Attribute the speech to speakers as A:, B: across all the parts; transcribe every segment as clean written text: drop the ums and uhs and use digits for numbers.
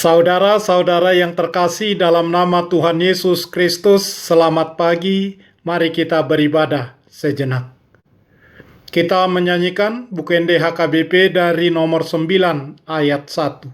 A: Saudara-saudara yang terkasih dalam nama Tuhan Yesus Kristus, selamat pagi. Mari kita beribadah sejenak. Kita menyanyikan Bukende HKBP dari nomor 9 ayat 1.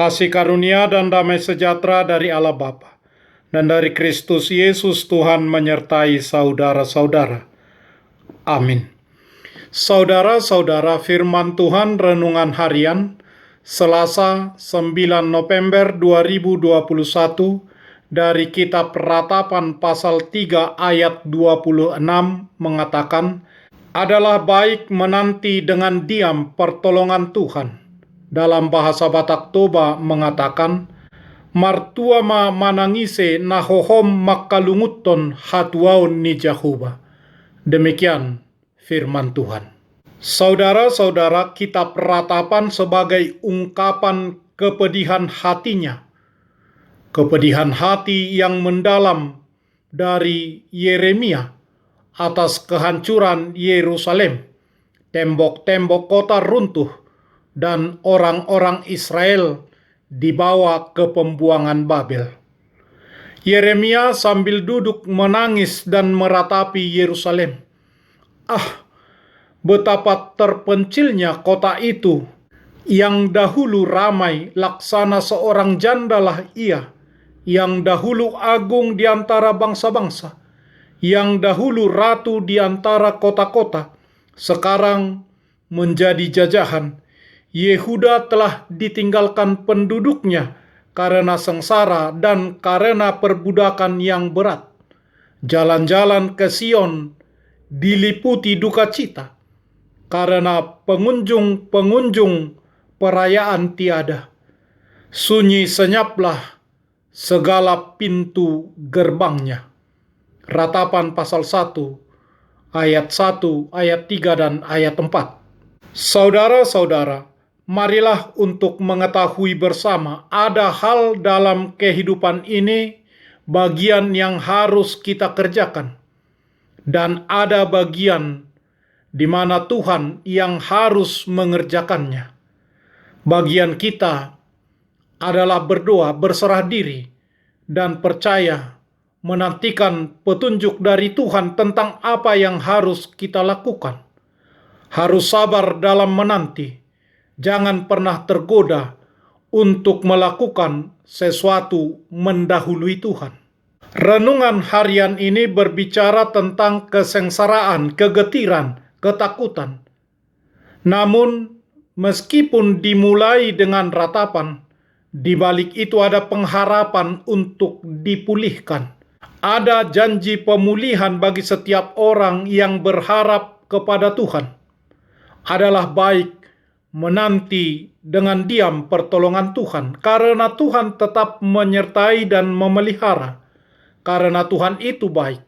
A: Kasih karunia dan damai sejahtera dari Allah Bapa dan dari Kristus Yesus Tuhan menyertai saudara-saudara. Amin. Saudara-saudara, firman Tuhan renungan harian Selasa 9 November 2021 dari kitab Ratapan pasal 3 ayat 26 mengatakan, adalah baik menanti dengan diam pertolongan Tuhan. Dalam bahasa Batak Toba mengatakan, martuama manangise nahohom makalunguton hatuaun ni Jahuba. Demikian firman Tuhan. Saudara-saudara, kitab Ratapan sebagai ungkapan kepedihan hatinya. Kepedihan hati yang mendalam dari Yeremia atas kehancuran Yerusalem. Tembok-tembok kota runtuh dan orang-orang Israel dibawa ke pembuangan Babel. Yeremia sambil duduk menangis dan meratapi Yerusalem. Betapa terpencilnya kota itu, yang dahulu ramai laksana seorang jandalah ia, yang dahulu agung di antara bangsa-bangsa, yang dahulu ratu di antara kota-kota, sekarang menjadi jajahan. Yehuda telah ditinggalkan penduduknya karena sengsara dan karena perbudakan yang berat. Jalan-jalan ke Sion diliputi duka cita karena pengunjung-pengunjung perayaan tiada. Sunyi senyaplah segala pintu gerbangnya. Ratapan pasal 1 ayat 1, ayat 3 dan ayat 4. Saudara-saudara, marilah untuk mengetahui bersama, ada hal dalam kehidupan ini, bagian yang harus kita kerjakan. Dan ada bagian di mana Tuhan yang harus mengerjakannya. Bagian kita adalah berdoa, berserah diri, dan percaya, menantikan petunjuk dari Tuhan tentang apa yang harus kita lakukan. Harus sabar dalam menanti. Jangan pernah tergoda untuk melakukan sesuatu mendahului Tuhan. Renungan harian ini berbicara tentang kesengsaraan, kegetiran, ketakutan. Namun, meskipun dimulai dengan ratapan, di balik itu ada pengharapan untuk dipulihkan. Ada janji pemulihan bagi setiap orang yang berharap kepada Tuhan. Adalah baik menanti dengan diam pertolongan Tuhan, karena Tuhan tetap menyertai dan memelihara, karena Tuhan itu baik.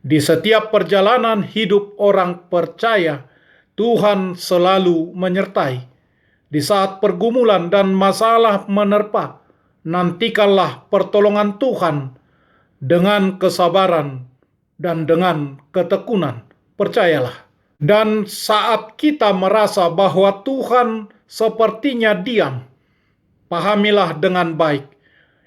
A: Di setiap perjalanan hidup orang percaya, Tuhan selalu menyertai. Di saat pergumulan dan masalah menerpa, nantikanlah pertolongan Tuhan dengan kesabaran dan dengan ketekunan. percayalah. Dan saat kita merasa bahwa Tuhan sepertinya diam, pahamilah dengan baik.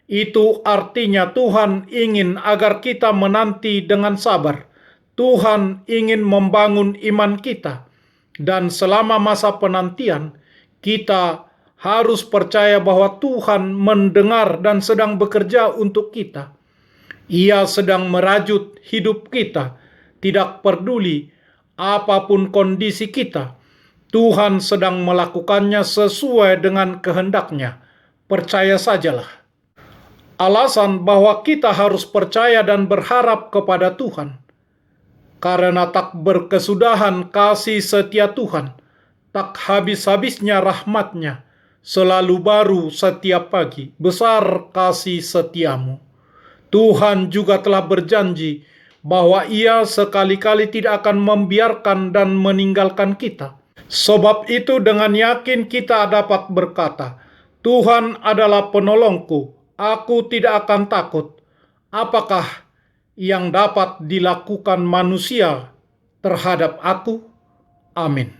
A: Itu artinya Tuhan ingin agar kita menanti dengan sabar. Tuhan ingin membangun iman kita. Dan selama masa penantian, kita harus percaya bahwa Tuhan mendengar dan sedang bekerja untuk kita. Ia sedang merajut hidup kita, tidak peduli apapun kondisi kita. Tuhan sedang melakukannya sesuai dengan kehendak-Nya. Percaya sajalah. Alasan bahwa kita harus percaya dan berharap kepada Tuhan, karena tak berkesudahan kasih setia Tuhan, tak habis-habisnya rahmat-Nya, selalu baru setiap pagi, besar kasih setiamu. Tuhan juga telah berjanji bahwa Ia sekali-kali tidak akan membiarkan dan meninggalkan kita. Sebab itu dengan yakin kita dapat berkata, Tuhan adalah penolongku, aku tidak akan takut. Apakah yang dapat dilakukan manusia terhadap aku? Amin.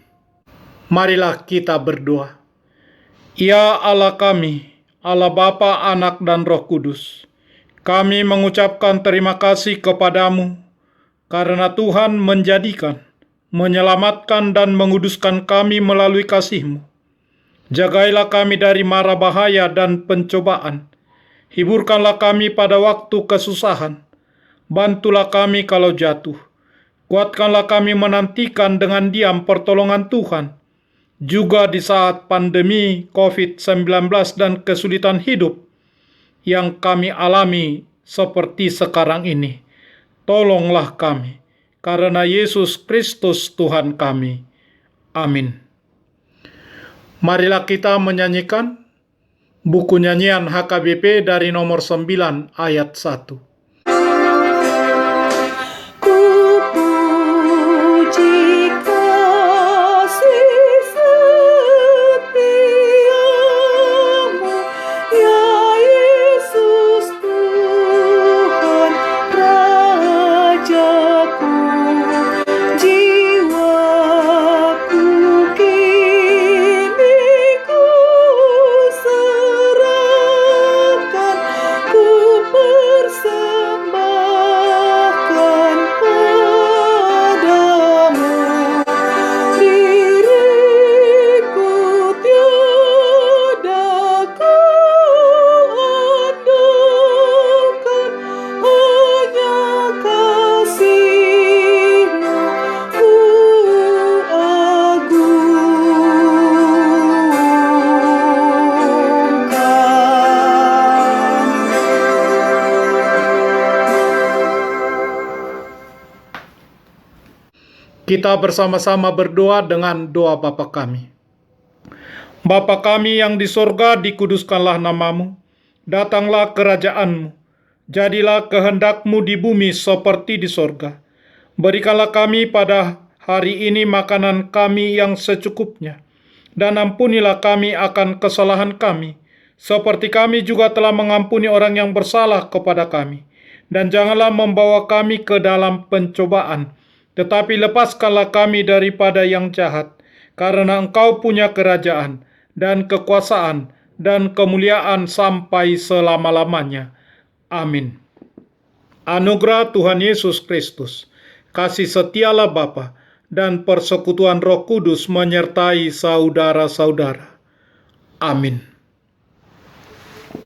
A: Marilah kita berdoa. Ya Allah kami, Allah Bapa, Anak, dan Roh Kudus, kami mengucapkan terima kasih kepadamu karena Tuhan menjadikan, menyelamatkan, dan menguduskan kami melalui kasih-Mu. Jagailah kami dari mara bahaya dan pencobaan. Hiburkanlah kami pada waktu kesusahan. Bantulah kami kalau jatuh. Kuatkanlah kami menantikan dengan diam pertolongan Tuhan. Juga di saat pandemi COVID-19 dan kesulitan hidup yang kami alami seperti sekarang ini. Tolonglah kami, karena Yesus Kristus Tuhan kami. Amin. Marilah kita menyanyikan buku nyanyian HKBP dari nomor 9 ayat 1. Kita bersama-sama berdoa dengan doa Bapa kami. Bapa kami yang di sorga, dikuduskanlah namamu. Datanglah kerajaan-Mu. Jadilah kehendak-Mu di bumi seperti di sorga. Berikanlah kami pada hari ini makanan kami yang secukupnya. Dan ampunilah kami akan kesalahan kami, seperti kami juga telah mengampuni orang yang bersalah kepada kami. Dan janganlah membawa kami ke dalam pencobaan, tetapi lepaskanlah kami daripada yang jahat, karena Engkau punya kerajaan, dan kekuasaan, dan kemuliaan sampai selama-lamanya. Amin. Anugerah Tuhan Yesus Kristus, kasih setialah Bapa, dan persekutuan Roh Kudus menyertai saudara-saudara. Amin.